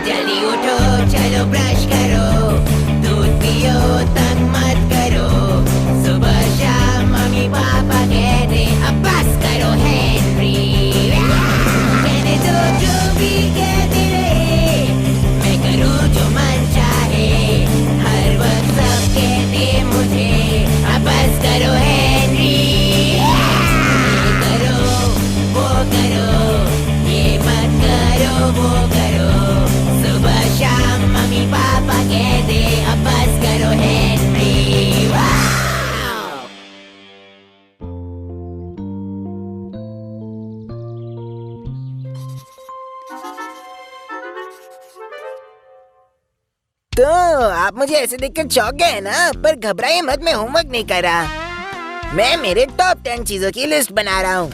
जल्दी उठो, चलो ब्रश करो, दूध पियो, तंग मत करो। सुबह शाम मम्मी पापा कहते अब बस करो हेनरी। कहने दो जो भी कहते रहे, मैं करूँ जो मन चाहे। हर वक्त सब कहते मुझे अब बस करो हेनरी। ये करो, वो करो, ये मत करो, वो करो। सुबह शाम मम्मी पापा कहते अब बस करो हेनरी। तो आप मुझे ऐसे देखकर चौंक गए ना, पर घबराइए मत, मैं होमवर्क नहीं कर रहा। मैं मेरे टॉप 10 चीजों की लिस्ट बना रहा हूँ।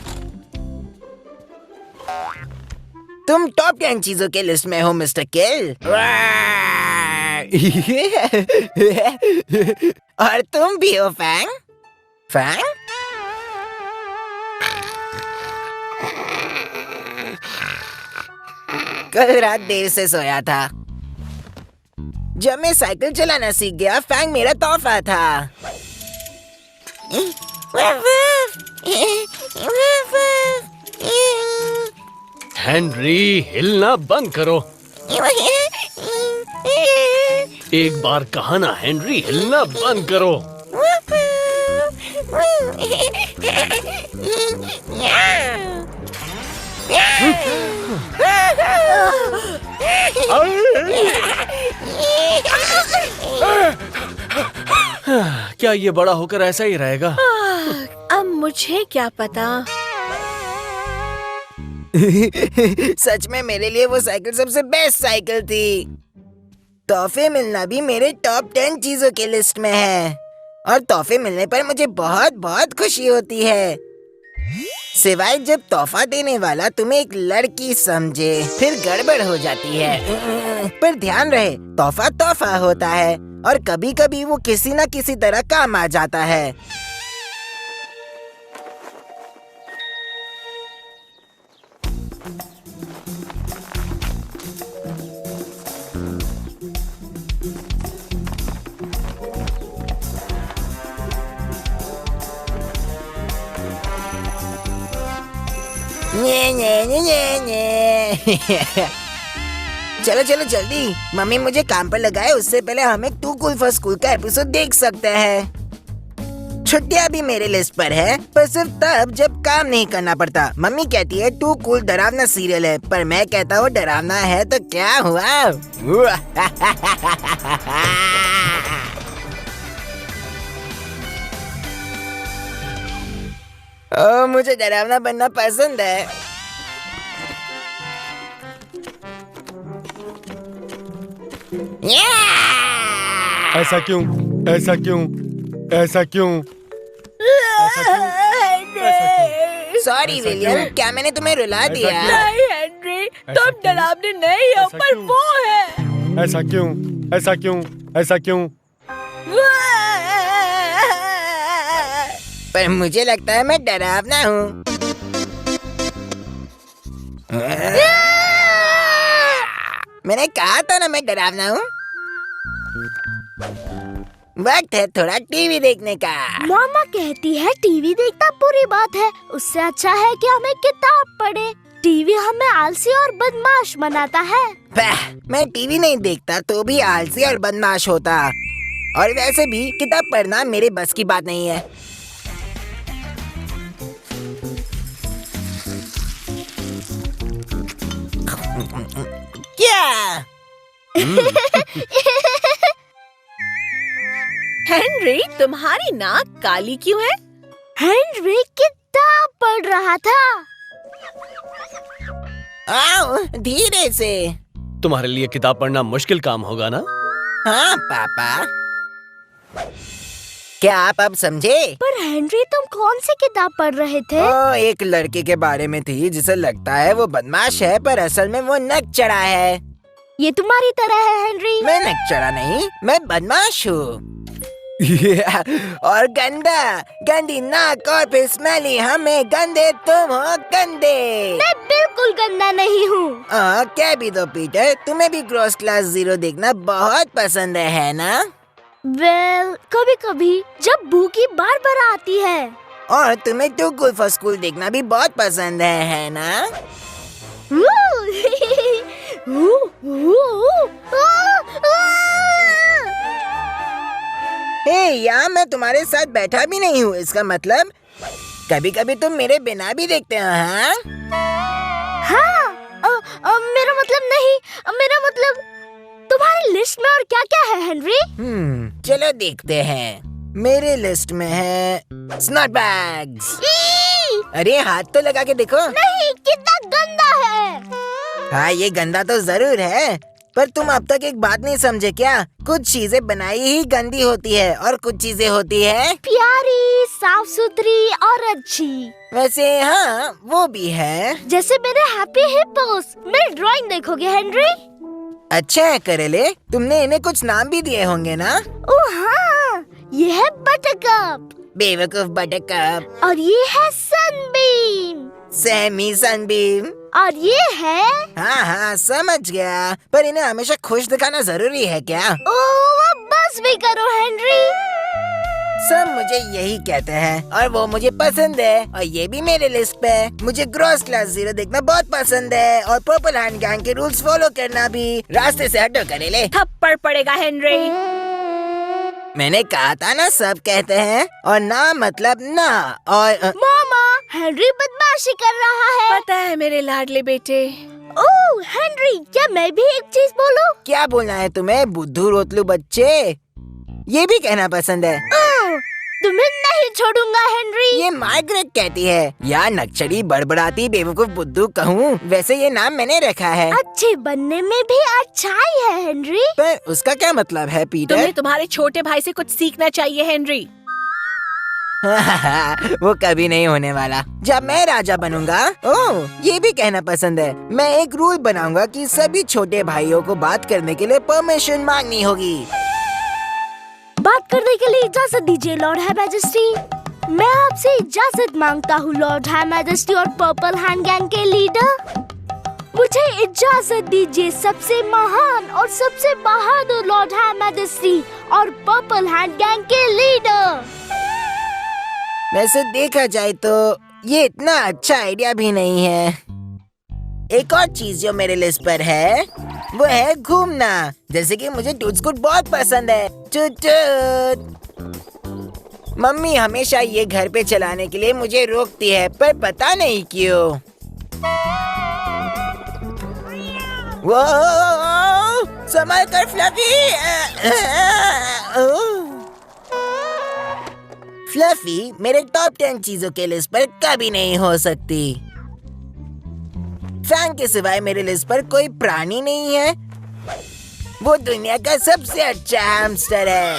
तुम टॉप 10 चीजों के लिस्ट में हो मिस्टर किल। और तुम भी हो फैंग। फैंग? कल रात देर से सोया था। जब मैं साइकिल चलाना सीख गया, फैंग मेरा तोहफा था। हेनरी, हिलना बंद करो। एक बार कहा ना हेनरी, हिलना बंद करो। क्या ये बड़ा होकर ऐसा ही रहेगा? अब मुझे क्या पता। सच में मेरे लिए वो साइकिल सबसे बेस्ट साइकिल थी। तोहफे मिलना भी मेरे टॉप 10 चीजों के लिस्ट में है, और तोहफे मिलने पर मुझे बहुत बहुत खुशी होती है। सिवाय जब तोहफा देने वाला तुम्हें एक लड़की समझे, फिर गड़बड़ हो जाती है। पर ध्यान रहे, तोहफा तोहफा होता है, और कभी कभी वो किसी न किसी तरह काम आ जाता है। चलो चलो जल्दी, मम्मी मुझे काम पर लगाए, उससे पहले हम एक टू कूल फॉर स्कूल का एपिसोड देख सकते हैं। छुट्टियां भी मेरे लिस्ट पर है, पर सिर्फ तब जब काम नहीं करना पड़ता। मम्मी कहती है टू कूल डरावना सीरियल है, पर मैं कहता हूँ डरावना है तो क्या हुआ। ओ, मुझे डरावना बनना पसंद है। ऐसा क्यों? ऐसा क्यों? ऐसा क्यों? सॉरी विलियम, क्या मैंने तुम्हें रुला दिया? नहीं हेनरी, तुम डरावने नहीं हो, पर वो है। ऐसा क्यों? ऐसा क्यों? ऐसा क्यों? पर मुझे लगता है मैं डरावना हूँ। मैंने कहा था ना मैं डरावना हूँ। वक्त है थोड़ा टीवी देखने का। मामा कहती है टीवी देखना बुरी बात है, उससे अच्छा है कि हमें किताब पढ़े। टीवी हमें आलसी और बदमाश बनाता है। मैं टीवी नहीं देखता तो भी आलसी और बदमाश होता, और वैसे भी किताब पढ़ना मेरे बस की बात नहीं है। क्या? हेनरी, तुम्हारी नाक काली क्यों है? हेनरी किताब पढ़ रहा था। आओ धीरे से। तुम्हारे लिए किताब पढ़ना मुश्किल काम होगा ना? हाँ पापा। क्या आप अब समझे? पर हेनरी, तुम कौन सी किताब पढ़ रहे थे? एक लड़के के बारे में थी जिसे लगता है वो बदमाश है, पर असल में वो नक चढ़ा है। ये तुम्हारी तरह है हेनरी। मैं नक चढ़ा नहीं, मैं बदमाश हूँ। और गंदा, गंदी नाक और फिर स्मेली हमें गंदे, तुम हो गंदे। मैं बिल्कुल गंदा नहीं हूँ। क्या भी दो पीटर, तुम्हें भी ग्रॉस क्लास 0 देखना बहुत पसंद है ना? वेल, कभी कभी जब भूखी बार बार आती है। और तुम्हें टू कूल फॉर स्कूल देखना भी बहुत पसंद है ना? हे यहाँ मैं तुम्हारे साथ बैठा भी नहीं हूँ, इसका मतलब कभी कभी तुम मेरे बिना भी देखते हो, हाँ? हाँ, मेरा मतलब नहीं, मेरा मतलब तुम्हारी लिस्ट में और क्या क्या है हेनरी? चलो देखते हैं। मेरे लिस्ट में है स्नॉट बैग्स। अरे हाथ तो लगा के देखो। नहीं, कितना गंदा है। हाँ, ये गंदा तो जरूर है, पर तुम अब तक एक बात नहीं समझे क्या? कुछ चीजें बनाई ही गंदी होती है और कुछ चीजें होती है प्यारी, साफ सुथरी और अच्छी। वैसे हाँ, वो भी है। जैसे मेरे हैप्पी हिप्पोस। मेरी ड्राइंग देखोगे हेनरी? अच्छा है करेले, तुमने इन्हें कुछ नाम भी दिए होंगे ना? ओह हाँ, ये है बटरकप। बेवकूफ बटरकप। और ये है सनबीम। Sami Sunbeam. और ये है हाँ समझ गया, पर इन्हें हमेशा खुश दिखाना जरूरी है क्या? ओह, बस भी करो हेनरी। सब मुझे यही कहते हैं और वो मुझे पसंद है, और ये भी मेरे लिस्ट पे है। मुझे ग्रॉस क्लास 0 देखना बहुत पसंद है और पर्पल हैंड गैंग के रूल्स फॉलो करना भी। रास्ते से हटो करेले। थप्पड़ पड़ेगा हेनरी। मैंने कहा था ना, सब कहते हैं, और ना मतलब ना। और मामा, हेनरी बदमाशी कर रहा है। पता है मेरे लाडले बेटे। ओह हेनरी, क्या मैं भी एक चीज बोलूं? क्या बोलना है तुम्हें, बुद्धू रोतलू बच्चे? ये भी कहना पसंद है। तुम्हें नहीं छोड़ूंगा हेनरी। ये मार्गरेट कहती है, या नक्चड़ी बड़बड़ाती बेवकूफ बुद्धू कहूँ, वैसे ये नाम मैंने रखा है। अच्छे बनने में भी अच्छाई है हेनरी। पर उसका क्या मतलब है पीटर? तुम्हें तुम्हारे छोटे भाई से कुछ सीखना चाहिए हेनरी। वो कभी नहीं होने वाला। जब मैं राजा बनूंगा, ओह ये भी कहना पसंद है, मैं एक रूल बनाऊंगा कि सभी छोटे भाइयों को बात करने के लिए परमिशन मांगनी होगी। बात करने के लिए इजाजत दीजिए लॉर्ड हाई मैजेस्टी। मैं आपसे इजाजत मांगता हूँ लॉर्ड हाई मैजेस्टी और पर्पल हैंड गैंग के लीडर। मुझे इजाजत दीजिए सबसे महान और सबसे बहादुर लॉर्ड हाई मैजेस्टी और पर्पल हैंड गैंग के लीडर। वैसे देखा जाए तो ये इतना अच्छा आइडिया भी नहीं है। एक और चीज जो मेरे लिस्ट पर है वो है घूमना। जैसे कि मुझे टूट स्कूट बहुत पसंद है। टूट टूट। मम्मी हमेशा ये घर पे चलाने के लिए मुझे रोकती है, पर पता नहीं क्यों। वो संभाल कर फ्लफी। फ्लफी मेरे टॉप 10 चीजों के लिस्ट पर कभी नहीं हो सकती। फ्रैंक के सिवाय मेरे लिस्ट पर कोई प्राणी नहीं है। वो दुनिया का सबसे अच्छा हैमस्टर है।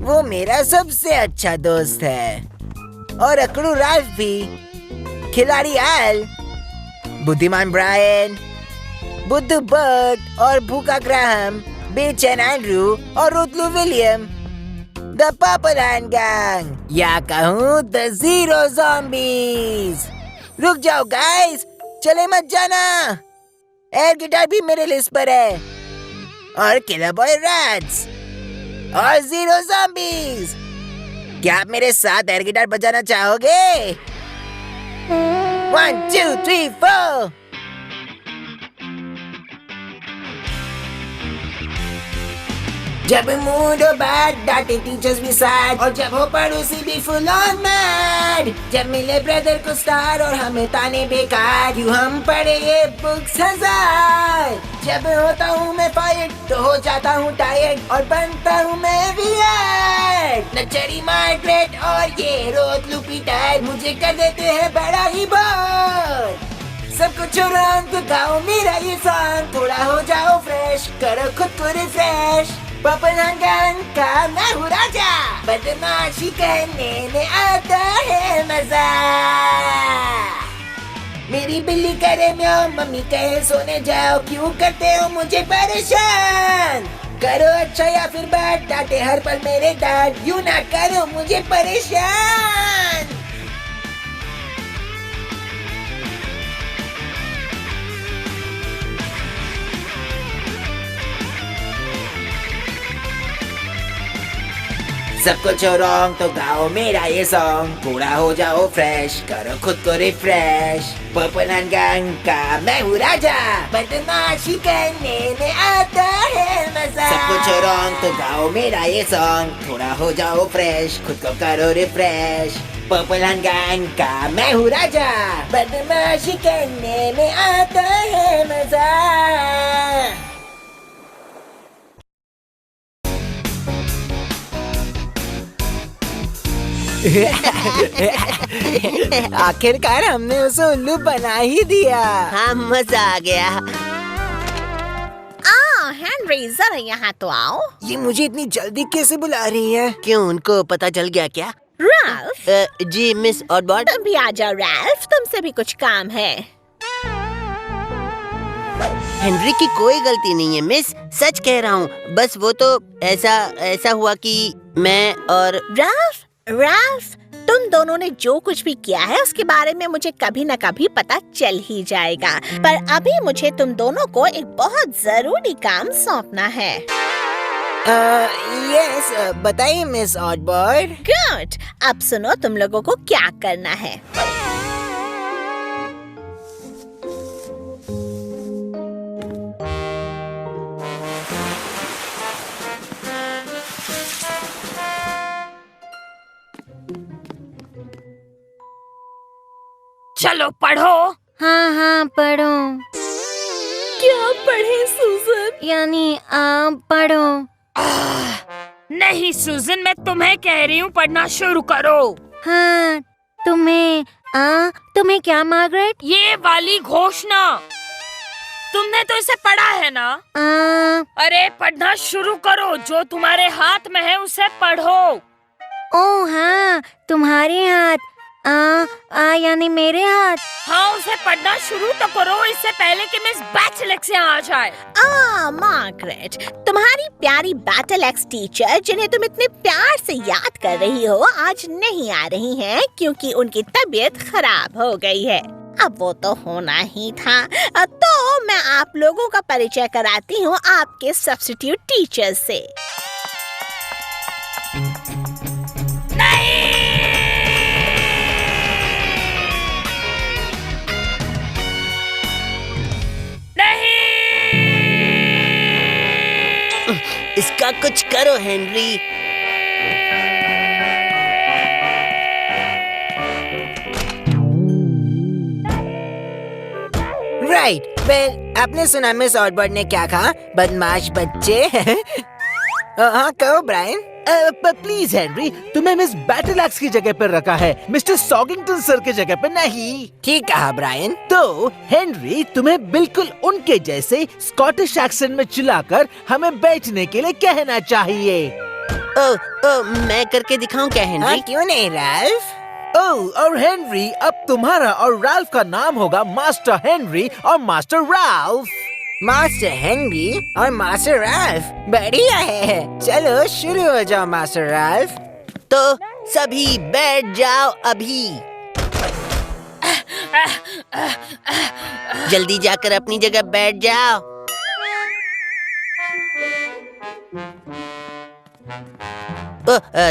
वो मेरा सबसे अच्छा दोस्त है। और अकड़ू राल्फ भी, खिलाड़ी एल, बुद्धिमान ब्रायन, बुद्धू बर्ट और भूखा ग्राहम, बेचैन एंड्रू और रोतलू William. The purple hand gang, या कहूँ द जीरो ज़ॉम्बीज़। रुक जाओ गाइस, चले मत जाना। एयर गिटार भी मेरे लिस्ट पर है, और किलर बॉय रैट्स और जीरो ज़ॉम्बीज़। क्या आप मेरे साथ एयर गिटार बजाना चाहोगे? 1 2 3 4। जब मूड हो बैड, डांटे टीचर्स भी सैड, और जब हो पड़ोसी भी फुल ऑन मैड। जब मिले ब्रदर को स्टार और हमें ताने बेकार, यूं हम पढ़े ये बुक्स 1000। जब होता हूँ मैं फायर्ड तो हो जाता हूँ टायर्ड, और बनता हूँ मैं वियर्ड। नचरी मार्गरेट और ये रोतलू पीटर मुझे कर देते हैं बड़ा ही बोर। सब कुछ रंग गाओ मेरा ये सॉन्ग, थोड़ा हो जाओ फ्रेश, करो खुद को रिफ्रेश। पर्पल हैंड गैंग का मैं हूँ राजा, बदमाशी करने में आता है मजा। मेरी बिल्ली करे म्याऊं, मम्मी कहे सोने जाओ, क्यों करते हो मुझे परेशान? करो अच्छा या फिर बैड, डांटे हर पल मेरे डैड, यूं ना करो मुझे परेशान। सब कुछ हो रॉन्ग तो गाओ मेरा ये सॉन्ग, पूरा हो जाओ फ्रेश, करो खुद को रिफ्रेश। पर्पल एंड गैंग का मैं हूँ राजा, बदमाशी करने में आता है मजा। सब कुछ हो रॉन्ग तो गाओ मेरा ये सॉन्ग, थोड़ा हो जाओ फ्रेश, खुद को करो रिफ्रेश। पर्पल एंड गैंग का मैं हूँ राजा, बदमाशी करने में आता है मजा। आखिरकार हमने उसे उल्लू बना ही दिया। हाँ, मजा आ गया। हेनरी जरा यहाँ तो आओ। ये मुझे इतनी जल्दी कैसे बुला रही है? क्यों, उनको पता चल गया क्या? रैल्फ, जी मिस ऑडबॉट। तुम भी आ जाओ रैल्फ, तुमसे भी कुछ काम है। हेनरी की कोई गलती नहीं है मिस, सच कह रहा हूँ। बस वो तो ऐसा हुआ कि मैं और रैल्फ, तुम दोनों ने जो कुछ भी किया है उसके बारे में मुझे कभी न कभी पता चल ही जाएगा, पर अभी मुझे तुम दोनों को एक बहुत जरूरी काम सौंपना है। यस, बताइए मिस ऑडबॉट। गुड, अब सुनो तुम लोगों को क्या करना है। चलो पढ़ो। हाँ पढ़ो। क्या पढ़े सूजन? यानी आप पढ़ो। नहीं सूजन, मैं तुम्हें कह रही हूँ पढ़ना शुरू करो। हाँ, तुम्हें क्या मार्गरेट? ये वाली घोषणा तुमने तो इसे पढ़ा है ना? अरे पढ़ना शुरू करो, जो तुम्हारे हाथ में है उसे पढ़ो। ओह हाँ, तुम्हारे हाथ। यानी मेरे हाथ। हाँ, उसे पढ़ना शुरू तो करो, इससे पहले कि मिस बैचलेक्स यहाँ आ जाए। मार्गरेट, तुम्हारी प्यारी बैटल एक्स टीचर जिन्हें तुम इतने प्यार से याद कर रही हो आज नहीं आ रही हैं क्योंकि उनकी तबीयत खराब हो गई है। अब वो तो होना ही था, तो मैं आप लोगों का परिचय कराती हूँ आपके सब्स्टिट्यूट टीचर से। इसका कुछ करो हेनरी। राइट, वेल आपने सुना मिस ऑडबॉट ने क्या कहा? बदमाश बच्चे। हाँ कहो ब्रायन। प्लीज हेनरी, तुम्हें मिस बैटल एक्स की जगह पर रखा है, मिस्टर सॉगिंगटन सर की जगह पर नहीं। ठीक कहा ब्रायन। तो हेनरी, तुम्हें बिल्कुल उनके जैसे स्कॉटिश एक्सेंट में चिल्लाकर हमें बैठने के लिए कहना चाहिए। मैं करके दिखाऊं क्या हाँ, हेनरी? क्यों नहीं रैल्फ? और हेनरी, अब तुम्हारा और रैल्फ का नाम होगा मास्टर हेनरी और मास्टर रैल्फ। मास्टर हेनरी और मास्टर रैल्फ, बढ़िया है। चलो शुरू हो जाओ मास्टर रैल्फ। तो सभी बैठ जाओ अभी। जल्दी जाकर अपनी जगह बैठ जाओ।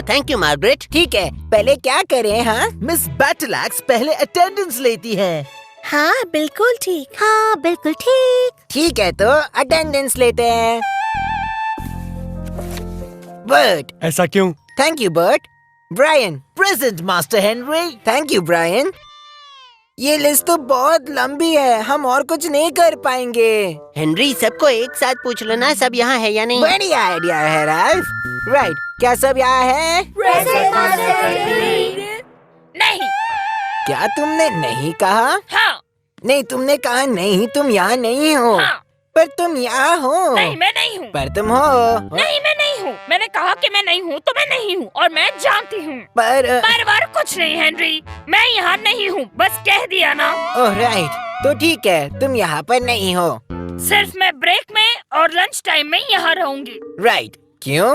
Thank you Margaret. ठीक है, पहले क्या करें? हाँ मिस बैटल एक्स पहले अटेंडेंस लेती है। हाँ बिल्कुल ठीक। हाँ बिल्कुल ठीक। ठीक है, तो अटेंडेंस लेते हैं। बर्ट। ऐसा क्यों? Thank you Bert. Brian. Present master Henry. Thank you Brian. ये लिस्ट तो बहुत लंबी है, हम और कुछ नहीं कर पाएंगे। हेनरी, सबको एक साथ पूछ लो ना, सब यहाँ है या नहीं? बढ़िया आइडिया है रैल्फ। राइट, क्या सब यहाँ है? नहीं। क्या तुमने नहीं कहा? हाँ। नहीं, तुमने कहा नहीं, तुम यहाँ नहीं हो। हाँ। पर तुम यहाँ हो। नहीं, मैं नहीं हूँ। पर तुम हो। नहीं, मैं नहीं हूँ। मैंने कहा कि मैं नहीं हूँ तो मैं नहीं हूँ और मैं जानती हूँ। पर कुछ नहीं हेनरी, मैं यहाँ नहीं हूँ, बस कह दिया ना। ओह राइट, तो ठीक है, तुम यहाँ पर नहीं हो। सिर्फ मैं ब्रेक में और लंच टाइम में यहाँ रहूंगी। राइट, क्यों?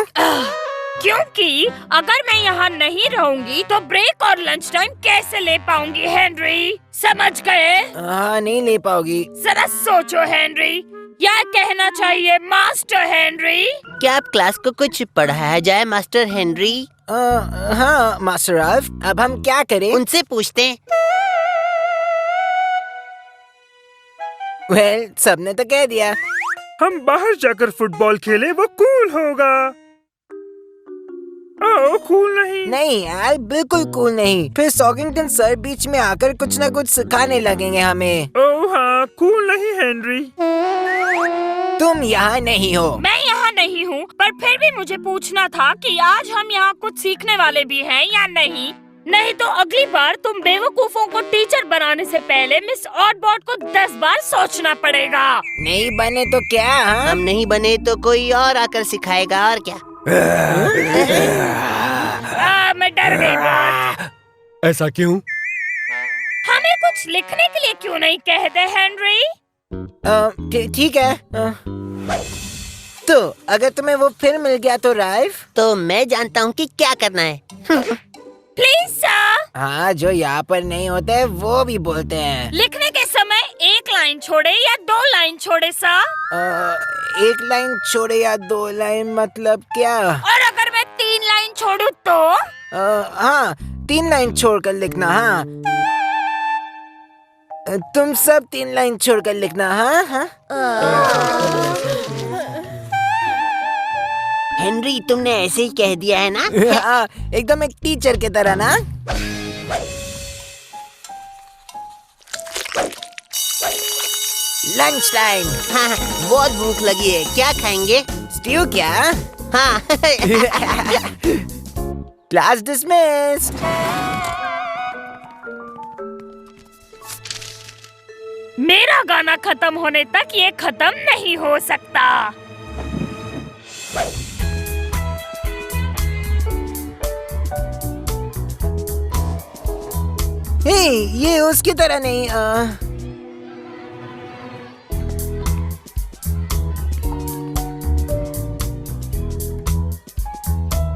क्योंकि अगर मैं यहाँ नहीं रहूंगी तो ब्रेक और लंच टाइम कैसे ले पाऊंगी हेनरी? समझ गए? हाँ, नहीं ले पाओगी। जरा सोचो हेनरी, क्या कहना चाहिए मास्टर हेनरी? क्या आप क्लास को कुछ पढ़ाया जाए मास्टर हेनरी? हाँ मास्टर राल्फ, अब हम क्या करें? उनसे पूछते हैं। वेल, सबने तो कह दिया। हम बाहर जाकर फुटबॉल खेले, वो कूल होगा। ओह, कूल नहीं। नहीं यार, बिल्कुल कूल नहीं। फिर सॉकिंगटन सर बीच में आकर कुछ न कुछ सिखाने लगेंगे हमें। ओह हाँ, कूल नहीं हेनरी। तुम यहाँ नहीं हो। मैं यहाँ नहीं हूँ, पर फिर भी मुझे पूछना था कि आज हम यहाँ कुछ सीखने वाले भी हैं या नहीं। नहीं तो अगली बार तुम बेवकूफों को टीचर बनाने से पहले मिस ऑडबॉट को 10 बार सोचना पड़ेगा। नहीं बने तो क्या? हाँ? हम नहीं बने तो कोई और आकर सिखाएगा, और क्या। मैं डर गई बहुत। ऐसा क्यों? हमें कुछ लिखने के लिए क्यों नहीं कहते हेनरी? ठीक है। तो अगर तुम्हें वो फिर मिल गया तो राल्फ? तो मैं जानता हूँ कि क्या करना है। Please sir. हाँ, जो यहाँ पर नहीं होते हैं वो भी बोलते हैं। लिखने के समय 1 लाइन छोड़े या 2 लाइन छोड़े सर? 1 लाइन छोड़े या 2 लाइन मतलब क्या? और अगर मैं 3 लाइन छोड़ू तो? हाँ, 3 लाइन छोड़कर लिखना। हाँ, तुम सब 3 लाइन छोड़कर लिखना। हाँ। हेनरी, तुमने ऐसे ही कह दिया है ना? हाँ, एकदम एक टीचर की तरह ना। Lunch time. हाँ, बहुत भूख लगी है, क्या खाएंगे? स्ट्यू क्या? हाँ। Class dismissed. मेरा गाना खत्म होने तक ये खत्म नहीं हो सकता। हे, ये उसकी तरह नहीं।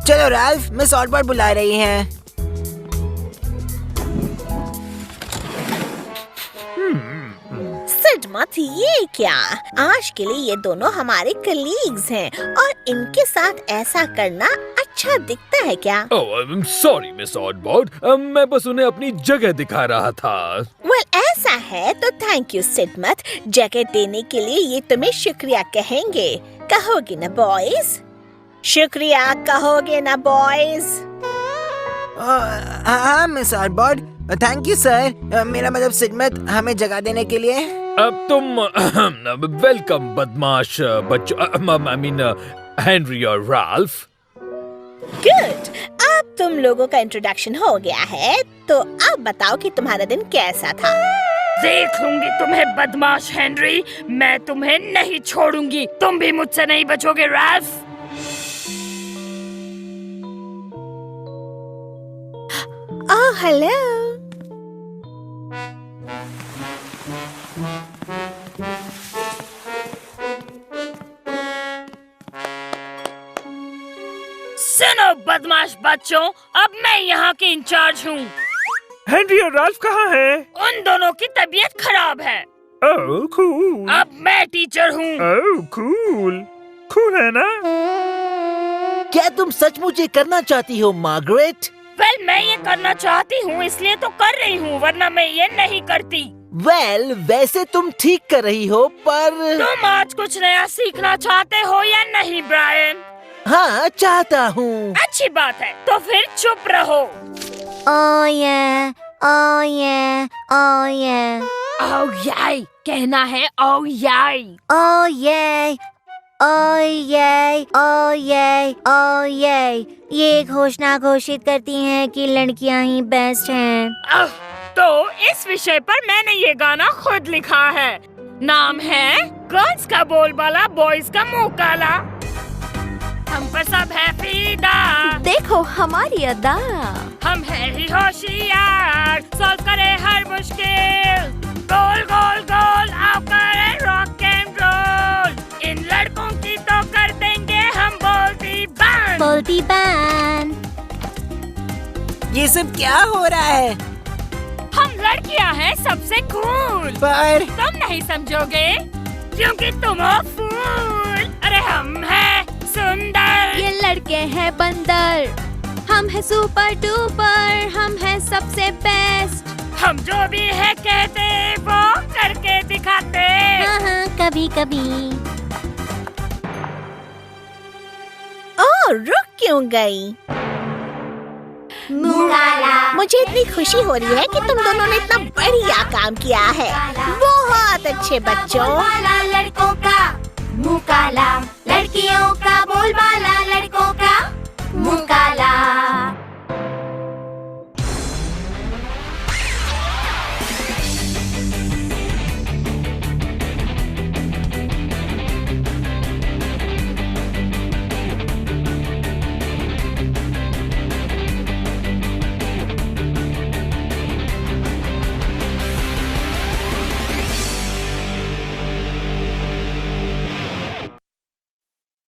चलो राल्फ, मिस ऑडबॉट बुला रही हैं। सिडमत, ये क्या? आज के लिए ये दोनों हमारे कलीग्स हैं और इनके साथ ऐसा करना अच्छा दिखता है क्या? ओह, सॉरी मिस ऑडबॉट, मैं बस उन्हें अपनी जगह दिखा रहा था। वेल, ऐसा है तो थैंक यू सिडमत। जगह देने के लिए ये तुम्हें शुक्रिया कहेंगे। कहोगे ना बॉयज? शुक्रिया कहोगे ना बॉयज? हाँ मिस ऑडबॉट, थैंक यू सर। मेरा मतलब सिडमत, हमें जगह देने के लिए। अब तुम वेलकम बदमाश बच्चों, आई मीन हेनरी और राल्फ। गुड, अब तुम लोगों का इंट्रोडक्शन हो गया है, तो अब बताओ कि तुम्हारा दिन कैसा था? देख लूंगी तुम्हें बदमाश हेनरी, मैं तुम्हें नहीं छोड़ूंगी। तुम भी मुझसे नहीं बचोगे राल्फ। Oh hello. सुनो बदमाश बच्चों, अब मैं यहाँ की इंचार्ज हूँ। हेनरी और राल्फ कहाँ हैं? उन दोनों की तबीयत खराब है। ओह कूल। अब मैं टीचर हूँ। ओह कूल, कूल है ना? क्या तुम सचमुच ये करना चाहती हो मार्गरेट? वेल, मैं ये करना चाहती हूँ इसलिए तो कर रही हूँ, वरना मैं ये नहीं करती। वेल, वैसे तुम ठीक कर रही हो, पर तुम आज कुछ नया सीखना चाहते हो या नहीं ब्रायन? हाँ, चाहता हूँ। अच्छी बात है, तो फिर चुप रहो। Oh yeah, oh yeah, oh yeah, Oh याई कहना है। Oh याई। oh yeah, oh yeah, oh yeah, oh yeah। ये घोषणा घोषित करती हैं कि लड़कियां ही बेस्ट हैं। तो इस विषय पर मैंने ये गाना खुद लिखा है। नाम है गर्ल्स का बोलबाला, बॉयज का मुंह काला। हम पर सब है फीदा, देखो हमारी अदा। हम है ही होशियार, सॉल्व करे हर मुश्किल। गोल गोल गोल आओ करे रॉक एंड रोल। इन लड़कों की तो कर देंगे हम बोलती बंद। बोलती बन। ये सब क्या हो रहा है? हम लड़कियां हैं सबसे कूल, पर तुम नहीं समझोगे क्योंकि तुम हो फूल। अरे हम हैं सुंदर, ये लड़के हैं बंदर। हम हैं सुपर डुपर, हम हैं सबसे बेस्ट। हम जो भी है कहते वो करके दिखाते। हाँ कभी कभी। ओह, रुक क्यों गई? मुझे इतनी खुशी हो रही है कि तुम दोनों ने इतना बढ़िया काम किया है। बहुत अच्छे बच्चों। लड़कों का मुंह काला, लड़कियों का बोलबाला, लड़कों का मुंह काला।